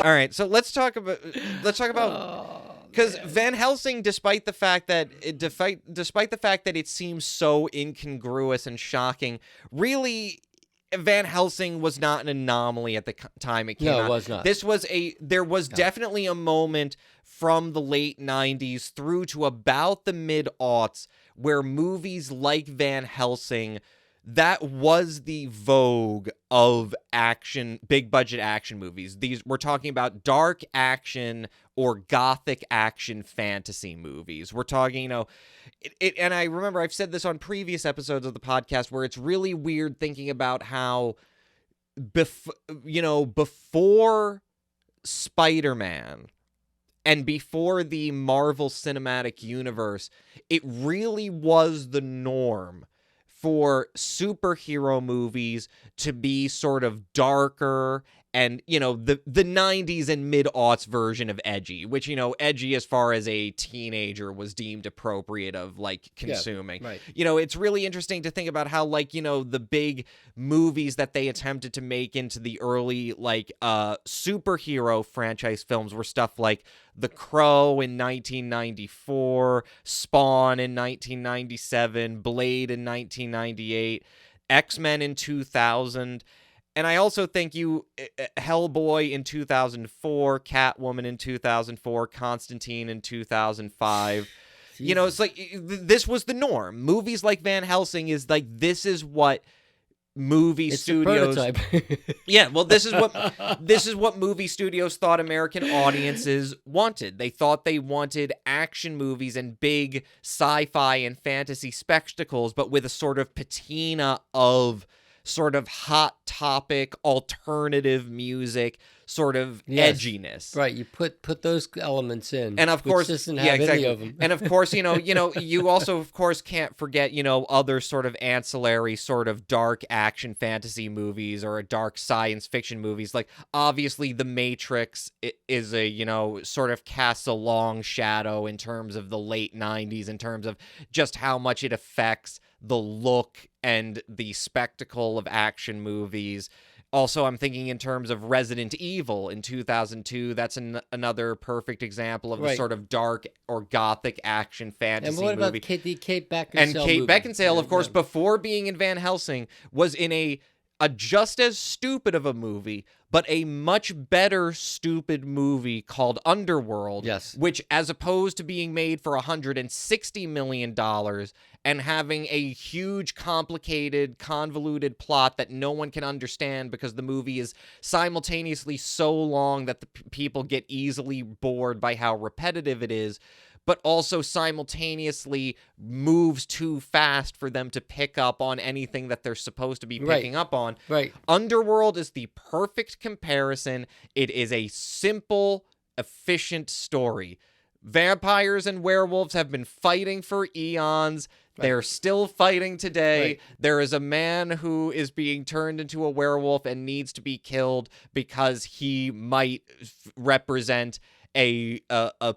All right, so let's talk about because Van Helsing, despite the fact that it seems so incongruous and shocking, really Van Helsing was not an anomaly at the time it came out. No, it was not. There was definitely a moment from the late 90s through to about the mid-aughts where movies like Van Helsing, that was the vogue of action, big budget action movies. We're talking about dark action or gothic action fantasy movies. We're talking, and I remember I've said this on previous episodes of the podcast where it's really weird thinking about how, before Spider-Man and before the Marvel Cinematic Universe, it really was the norm for superhero movies to be sort of darker and, the 90s and mid-aughts version of edgy, which, edgy as far as a teenager was deemed appropriate of, consuming. Yeah, right. It's really interesting to think about how, the big movies that they attempted to make into the early, superhero franchise films were stuff like The Crow in 1994, Spawn in 1997, Blade in 1998, X-Men in 2000, and I also think Hellboy in 2004, Catwoman in 2004, Constantine in 2005. It's like this was the norm. Movies like Van Helsing is like, this is what movie studios. A prototype. Yeah, well, this is what movie studios thought American audiences wanted. They thought they wanted action movies and big sci-fi and fantasy spectacles, but with a sort of patina of sort of hot topic, alternative music, sort of edginess. Right, you put those elements in, and of course, doesn't have any of them. And of course, you also of course can't forget, other sort of ancillary, sort of dark action fantasy movies or dark science fiction movies. Like obviously, The Matrix is a sort of casts a long shadow in terms of the late 90s, in terms of just how much it affects the look and the spectacle of action movies. Also, I'm thinking in terms of Resident Evil in 2002. That's another perfect example of the sort of dark or gothic action fantasy movie. And what about Kate Beckinsale? And Kate Beckinsale, of course, before being in Van Helsing, was in a just as stupid of a movie, but a much better stupid movie called Underworld, which, as opposed to being made for $160 million and having a huge, complicated, convoluted plot that no one can understand because the movie is simultaneously so long that the people get easily bored by how repetitive it is, but also simultaneously moves too fast for them to pick up on anything that they're supposed to be picking up on. Right. Underworld is the perfect comparison. It is a simple, efficient story. Vampires and werewolves have been fighting for eons. They're still fighting today. There is a man who is being turned into a werewolf and needs to be killed because he might represent a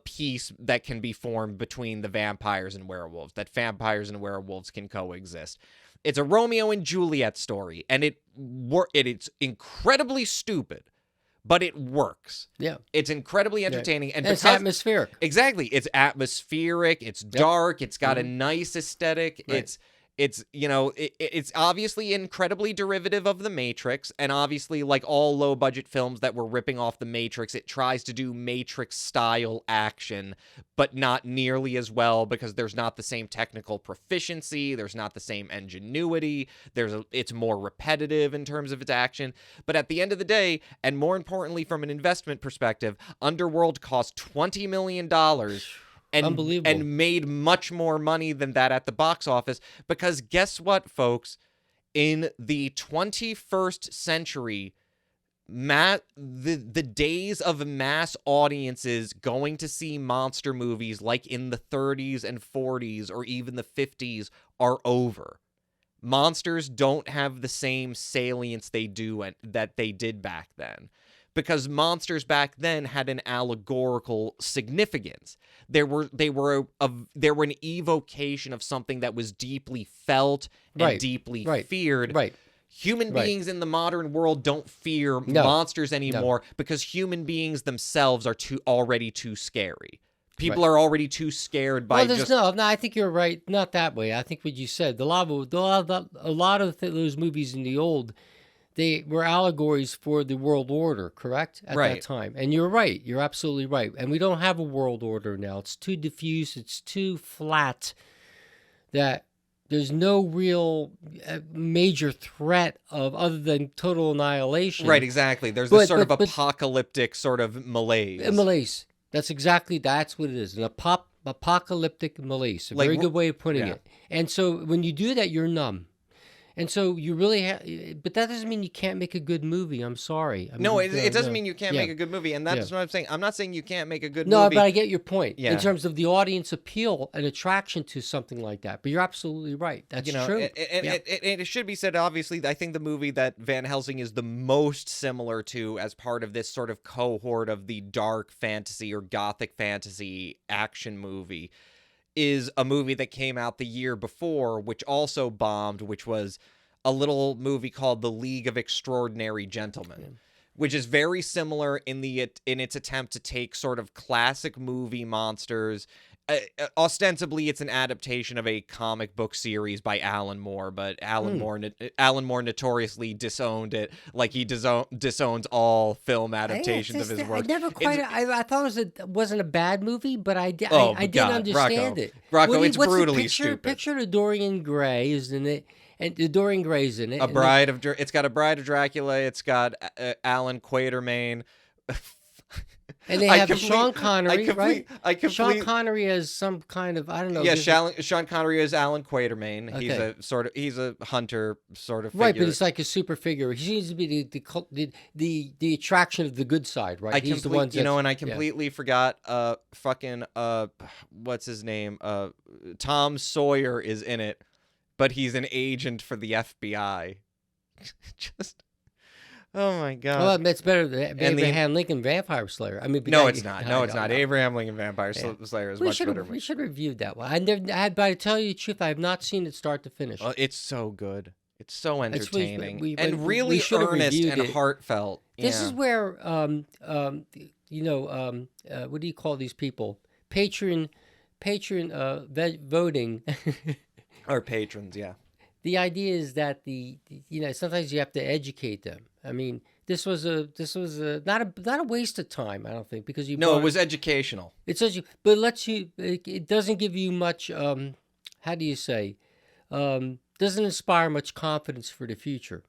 peace that can be formed between the vampires and werewolves, that vampires and werewolves can coexist. It's a Romeo and Juliet story, and it's incredibly stupid, but it works. Yeah. It's incredibly entertaining. And it's atmospheric. Exactly. It's atmospheric, it's dark, it's got a nice aesthetic, it's obviously incredibly derivative of The Matrix, and obviously, like all low-budget films that were ripping off The Matrix, it tries to do Matrix-style action, but not nearly as well because there's not the same technical proficiency, there's not the same ingenuity, it's more repetitive in terms of its action. But at the end of the day, and more importantly from an investment perspective, Underworld cost $20 million. Unbelievable. And made much more money than that at the box office, because guess what, folks? In the 21st century, the days of mass audiences going to see monster movies like in the 30s and 40s or even the 50s are over. Monsters don't have the same salience that they did back then. Because monsters back then had an allegorical significance. They were an evocation of something that was deeply felt and deeply feared. Right. Human Right. beings in the modern world don't fear No. monsters anymore because human beings themselves are already too scary. People are already too scared by there's no, I think you're right. Not that way. I think what you said, a lot of those movies in the old, they were allegories for the world order, correct? At that time. And you're right. You're absolutely right. And we don't have a world order now. It's too diffuse. It's too flat that there's no real major threat of other than total annihilation. Right, exactly. There's this sort of apocalyptic sort of malaise. Malaise. That's what it is. An apocalyptic malaise. A very good way of putting it. And so when you do that, you're numb. And so you really but that doesn't mean you can't make a good movie. I'm sorry. I mean, no, it doesn't mean you can't make a good movie. And that's what I'm saying. I'm not saying you can't make a good movie. No, but I get your point in terms of the audience appeal and attraction to something like that. But you're absolutely right. That's true. And it should be said, obviously, I think the movie that Van Helsing is the most similar to as part of this sort of cohort of the dark fantasy or gothic fantasy action movie is a movie that came out the year before, which also bombed, which was a little movie called The League of Extraordinary Gentlemen, which is very similar in its attempt to take sort of classic movie monsters. Ostensibly, it's an adaptation of a comic book series by Alan Moore, but Alan Moore notoriously disowned it, like he disowns all film adaptations of his work. I thought it wasn't a bad movie, but I didn't understand it. Rocco, it's brutally stupid. Picture the Dorian Gray, isn't it? And the Dorian Gray's in it. It's got a Bride of Dracula. It's got Alan Quatermain. And they have Sean Connery, right? Sean Connery as some kind of, I don't know. Yeah, Sean Connery is Alan Quatermain. Okay. He's a hunter sort of figure. Right, but he's like a super figure. He seems to be the attraction of the good side, right? He's the one. And I completely forgot. What's his name? Tom Sawyer is in it, but he's an agent for the FBI. Just. Oh my God! Well, that's better than Abraham Lincoln Vampire Slayer. I mean, no, it's not. No, it's not. Abraham Lincoln Vampire Slayer is much better. We should have reviewed that one. But to tell you the truth, I have not seen it start to finish. It's so good. It's so entertaining and really earnest and heartfelt. This is where, what do you call these people? Patron, voting. Or patrons, yeah. The idea is that sometimes you have to educate them. I mean, this was not a waste of time. I don't think because it was educational. It doesn't give you much. How do you say? Doesn't inspire much confidence for the future.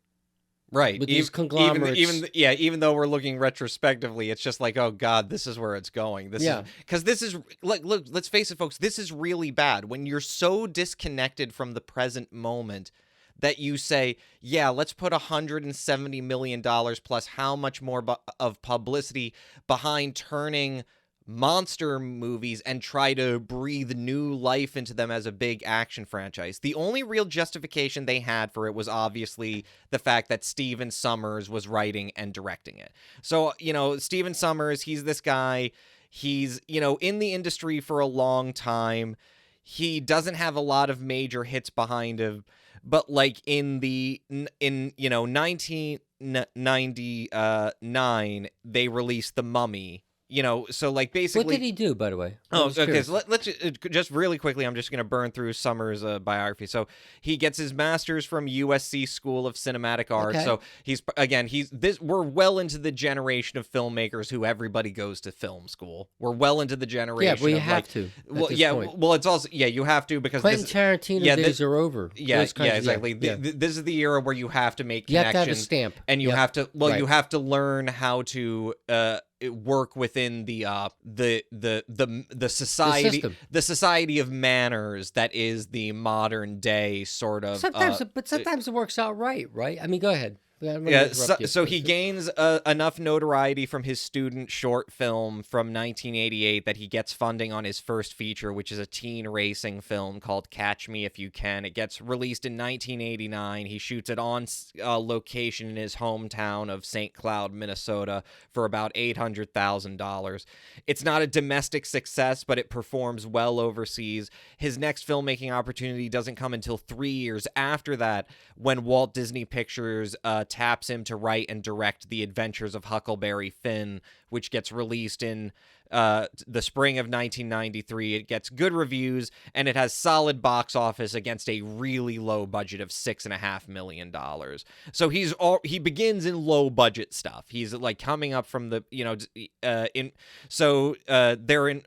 Right. With these conglomerates. Even though we're looking retrospectively, it's just like, oh God, this is where it's going. Because this is look. Let's face it, folks. This is really bad when you're so disconnected from the present moment that you say, yeah, let's put $170 million plus how much more of publicity behind turning monster movies and try to breathe new life into them as a big action franchise. The only real justification they had for it was obviously the fact that Stephen Sommers was writing and directing it. So, Stephen Sommers, he's this guy, he's, in the industry for a long time. He doesn't have a lot of major hits behind him, but like in 1999, they released The Mummy. So like basically. What did he do, by the way? Okay. So let's just really quickly. I'm just going to burn through Sommers' biography. So he gets his master's from USC School of Cinematic Arts. Okay. So we're well into the generation of filmmakers who everybody goes to film school. We're well into the generation. Yeah, well, you have to. Well, yeah. Point. Well, it's also you have to because Quentin Tarantino days are over. Yeah, exactly. This is the era where you have to make connections. You have to have a stamp, and you have to. Well, you have to learn how to. Work within the society, the society of manners that is the modern day sort of. Sometimes it works out right? I mean, go ahead. Yeah, so he gains enough notoriety from his student short film from 1988 that he gets funding on his first feature, which is a teen racing film called Catch Me If You Can. It gets released in 1989. He shoots it on location in his hometown of St. Cloud, Minnesota, for about $800,000. It's not a domestic success, but it performs well overseas. His next filmmaking opportunity doesn't come until 3 years after that, when Walt Disney Pictures taps him to write and direct The Adventures of Huckleberry Finn, which gets released in the spring of 1993. It gets good reviews, and it has solid box office against a really low budget of $6.5 million. So he begins in low budget stuff. He's like coming up from the they're in.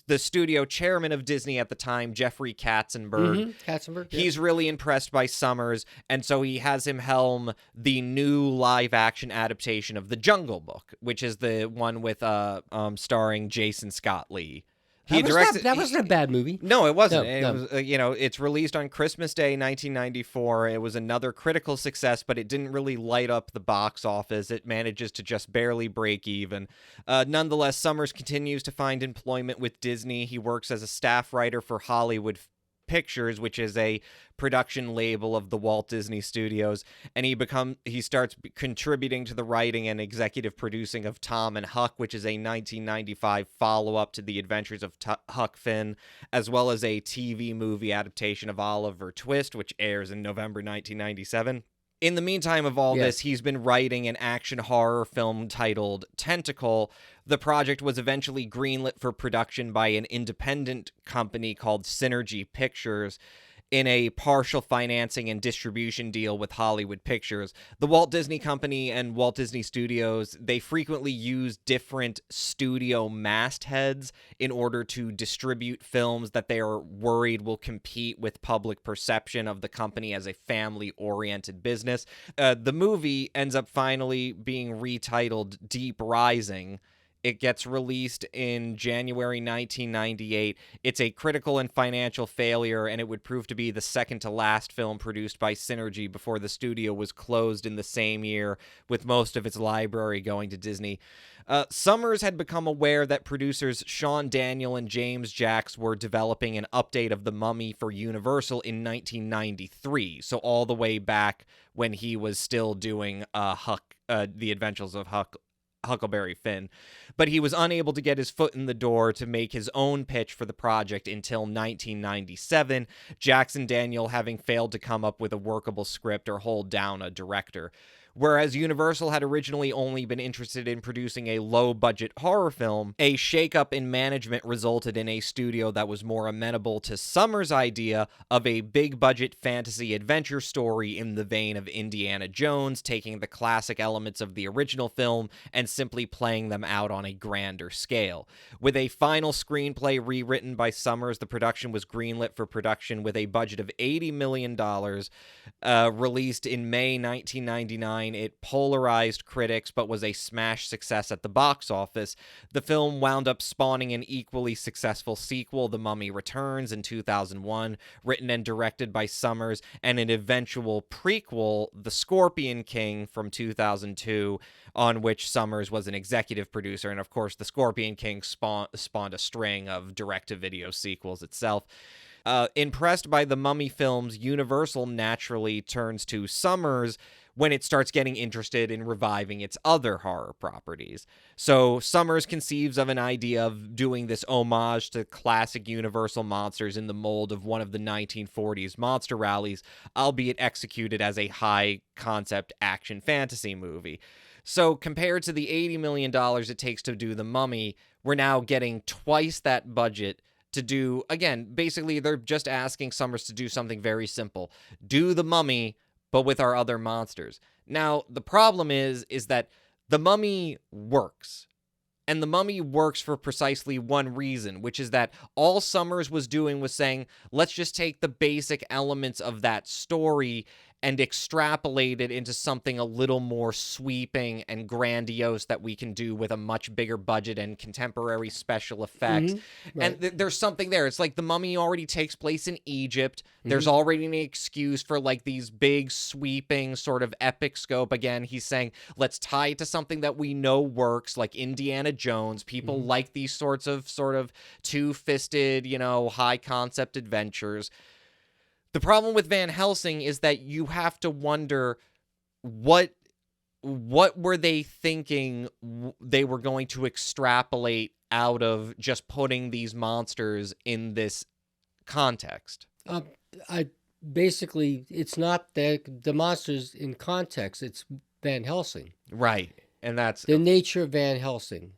The studio chairman of Disney at the time, Jeffrey Katzenberg. Katzenberg, yeah. He's really impressed by Summers, and so he has him helm the new live-action adaptation of The Jungle Book, which is the one with starring Jason Scott Lee. That wasn't a bad movie. No, it wasn't. No. It was, it's released on Christmas Day, 1994. It was another critical success, but it didn't really light up the box office. It manages to just barely break even. Nonetheless, Summers continues to find employment with Disney. He works as a staff writer for Hollywood Pictures, which is a production label of the Walt Disney Studios, and he starts contributing to the writing and executive producing of Tom and Huck, which is a 1995 follow-up to The Adventures of Huck Finn, as well as a TV movie adaptation of Oliver Twist, which airs in November 1997. In the meantime of all this, he's been writing an action horror film titled Tentacle. The project was eventually greenlit for production by an independent company called Synergy Pictures in a partial financing and distribution deal with Hollywood Pictures. The Walt Disney Company and Walt Disney Studios, they frequently use different studio mastheads in order to distribute films that they are worried will compete with public perception of the company as a family-oriented business. The movie ends up finally being retitled Deep Rising. It gets released in January 1998. It's a critical and financial failure, and it would prove to be the second to last film produced by Synergy before the studio was closed in the same year, with most of its library going to Disney. Summers had become aware that producers Sean Daniel and James Jacks were developing an update of The Mummy for Universal in 1993, so all the way back when he was still doing The Adventures of Huckleberry Finn, but he was unable to get his foot in the door to make his own pitch for the project until 1997, Jackson Daniel having failed to come up with a workable script or hold down a director. Whereas Universal had originally only been interested in producing a low-budget horror film, a shakeup in management resulted in a studio that was more amenable to Summers' idea of a big-budget fantasy adventure story in the vein of Indiana Jones, taking the classic elements of the original film and simply playing them out on a grander scale. With a final screenplay rewritten by Summers, the production was greenlit for production with a budget of $80 million, released in May 1999. It polarized critics, but was a smash success at the box office. The film wound up spawning an equally successful sequel, The Mummy Returns, in 2001, written and directed by Summers, and an eventual prequel, The Scorpion King, from 2002, on which Summers was an executive producer. And of course, The Scorpion King spawned a string of direct-to-video sequels itself. Impressed by the Mummy films, Universal naturally turns to Summers when it starts getting interested in reviving its other horror properties. So Summers conceives of an idea of doing this homage to classic Universal monsters in the mold of one of the 1940s monster rallies, albeit executed as a high-concept action fantasy movie. So compared to the $80 million it takes to do The Mummy, we're now getting twice that budget to do, again, basically they're just asking Summers to do something very simple. Do The Mummy, but with our other monsters. Now, the problem is that The Mummy works. And The Mummy works for precisely one reason, which is that all Summers was doing was saying, let's just take the basic elements of that story and extrapolate it into something a little more sweeping and grandiose that we can do with a much bigger budget and contemporary special effects. Right. And there's something there. It's like The Mummy already takes place in Egypt. There's already an excuse for like these big sweeping sort of epic scope. Again, he's saying, let's tie it to something that we know works, like Indiana Jones. People like these sorts of sort of two-fisted, high concept adventures. The problem with Van Helsing is that you have to wonder what were they thinking they were going to extrapolate out of just putting these monsters in this context. It's not the monsters in context. It's Van Helsing. Right. And that's the nature of Van Helsing.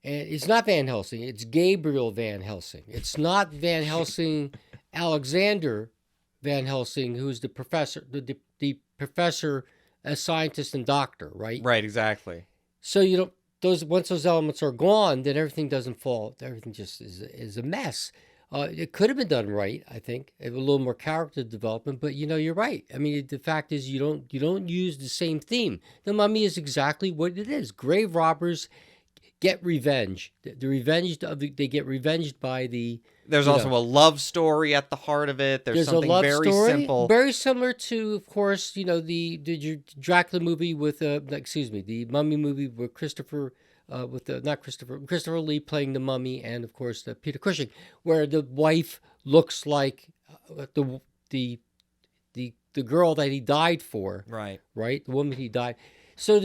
And it's not Van Helsing. It's Gabriel Van Helsing. It's not Van Helsing Alexander Van Helsing, who's the professor, the professor, a scientist and doctor, right? Right, exactly. So once those elements are gone, then everything doesn't fall. Everything just is a mess. It could have been done right, I think, a little more character development. But you're right. I mean, the fact is, you don't use the same theme. The Mummy is exactly what it is. Grave robbers get revenge. They get revenged by the. There's also a love story at the heart of it. There's something a love very story, simple, very similar to, of course, the Dracula movie with the Mummy movie with Christopher Lee playing the Mummy, and of course Peter Cushing, where the wife looks like the girl that he died for. Right, the woman he died. So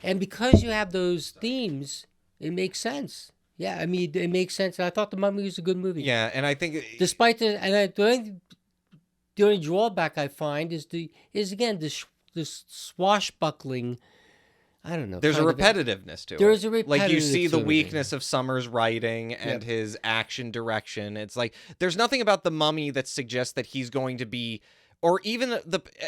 and because you have those themes, it makes sense. Yeah, I mean, it makes sense. And I thought The Mummy was a good movie. Yeah, and I think despite the only drawback I find is again this swashbuckling. I don't know. There's a repetitiveness to it. There is a repetitiveness. Like you see the weakness of Summers' writing and his action direction. It's like there's nothing about The Mummy that suggests that he's going to be, or even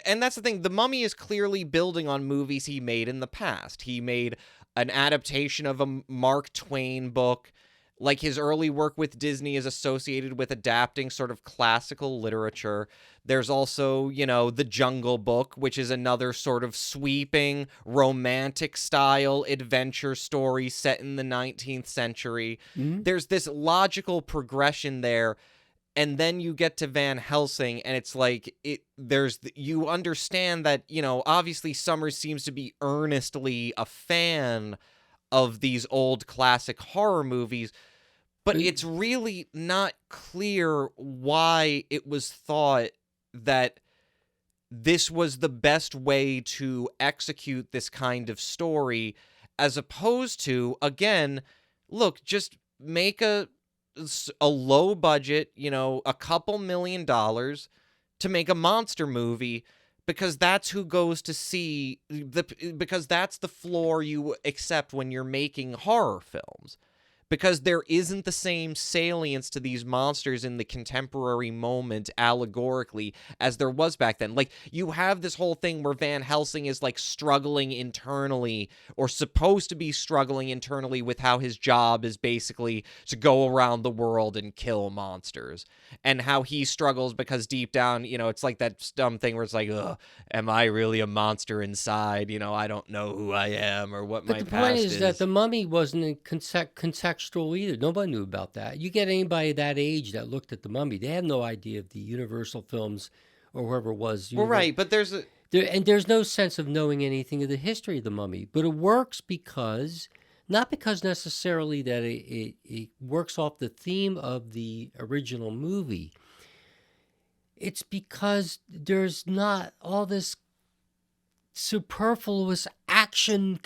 and that's the thing. The Mummy is clearly building on movies he made in the past. He made an adaptation of a Mark Twain book. Like his early work with Disney is associated with adapting sort of classical literature. There's also, The Jungle Book, which is another sort of sweeping romantic style adventure story set in the 19th century. There's this logical progression there. And then you get to Van Helsing, and it's like you understand that, obviously Summers seems to be earnestly a fan of these old classic horror movies, but it's really not clear why it was thought that this was the best way to execute this kind of story, as opposed to, again, look, just make a low budget, a couple $1 million to make a monster movie, because that's who goes to see because that's the floor you accept when you're making horror films. Because there isn't the same salience to these monsters in the contemporary moment allegorically as there was back then. Like, you have this whole thing where Van Helsing is, like, struggling internally, or supposed to be struggling internally with how his job is basically to go around the world and kill monsters. And how he struggles because deep down, it's like that dumb thing where it's like, ugh, am I really a monster inside? I don't know who I am or what my past is. But the point is that The Mummy wasn't contextual either. Nobody knew about that. You get anybody that age that looked at The Mummy, they had no idea of the Universal films or whoever it was. Well, right, but there's no sense of knowing anything of the history of The Mummy. But it works not because necessarily that it works off the theme of the original movie. It's because there's not all this superfluous action.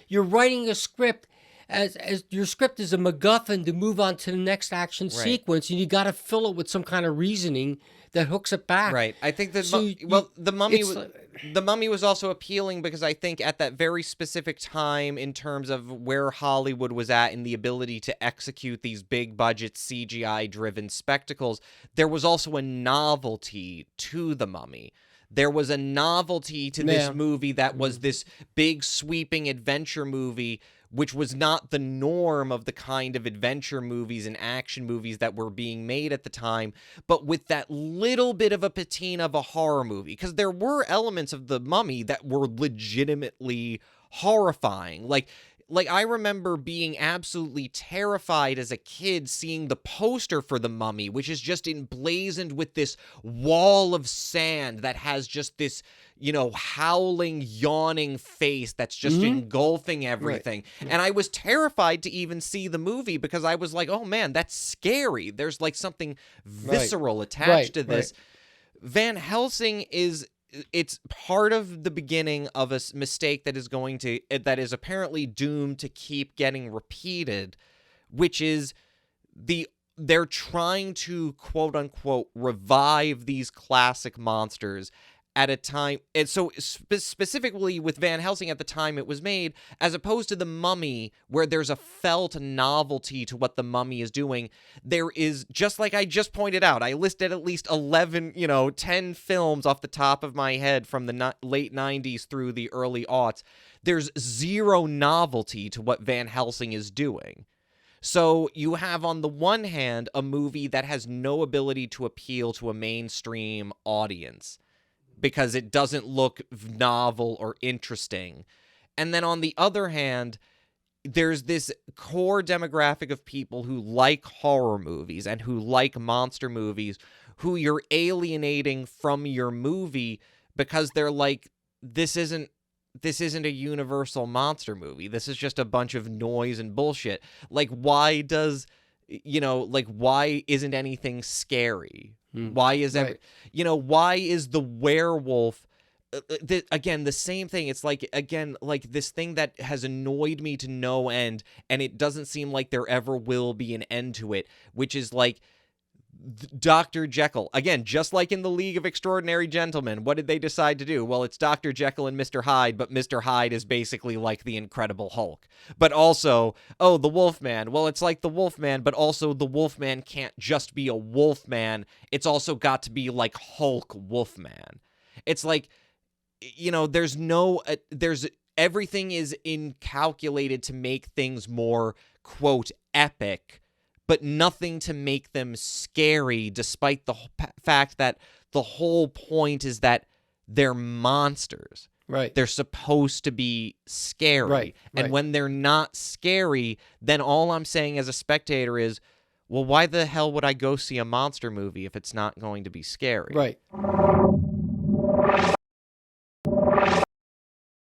You're writing a script as your script is a MacGuffin to move on to the next action sequence, and you got to fill it with some kind of reasoning that hooks it back. Right. I think that the Mummy was also appealing because I think at that very specific time, in terms of where Hollywood was at in the ability to execute these big budget CGI driven spectacles, there was also a novelty to the Mummy. There was a novelty to this movie that was this big sweeping adventure movie, which was not the norm of the kind of adventure movies and action movies that were being made at the time, but with that little bit of a patina of a horror movie. Because there were elements of The Mummy that were legitimately horrifying. Like I remember being absolutely terrified as a kid seeing the poster for The Mummy, which is just emblazoned with this wall of sand that has just this, howling, yawning face that's just engulfing everything. Right. And I was terrified to even see the movie because I was like, oh man, that's scary. There's like something visceral attached to this. Van Helsing it's part of the beginning of a mistake that is apparently doomed to keep getting repeated, which is they're trying to quote unquote revive these classic monsters at a time, and so specifically with Van Helsing at the time it was made, as opposed to The Mummy, where there's a felt novelty to what The Mummy is doing. There is, just like I just pointed out, I listed at least 10 films off the top of my head from the late 90s through the early aughts. There's zero novelty to what Van Helsing is doing. So you have, on the one hand, a movie that has no ability to appeal to a mainstream audience, because it doesn't look novel or interesting. And then on the other hand, there's this core demographic of people who like horror movies and who like monster movies, who you're alienating from your movie because they're like, this isn't a universal monster movie. This is just a bunch of noise and bullshit. Like, why isn't anything scary? Why is why is the werewolf again the same thing? It's like, again, like this thing that has annoyed me to no end, and it doesn't seem like there ever will be an end to it, which is like Dr. Jekyll. Again, just like in The League of Extraordinary Gentlemen, what did they decide to do? Well, it's Dr. Jekyll and Mr. Hyde, but Mr. Hyde is basically like the Incredible Hulk. But also, the Wolfman. Well, it's like the Wolfman, but also the Wolfman can't just be a Wolfman. It's also got to be like Hulk Wolfman. It's like, everything is calculated to make things more, quote, epic, but nothing to make them scary, despite the fact that the whole point is that they're monsters. Right. They're supposed to be scary. Right. And when they're not scary, then all I'm saying as a spectator is, well, why the hell would I go see a monster movie if it's not going to be scary? Right.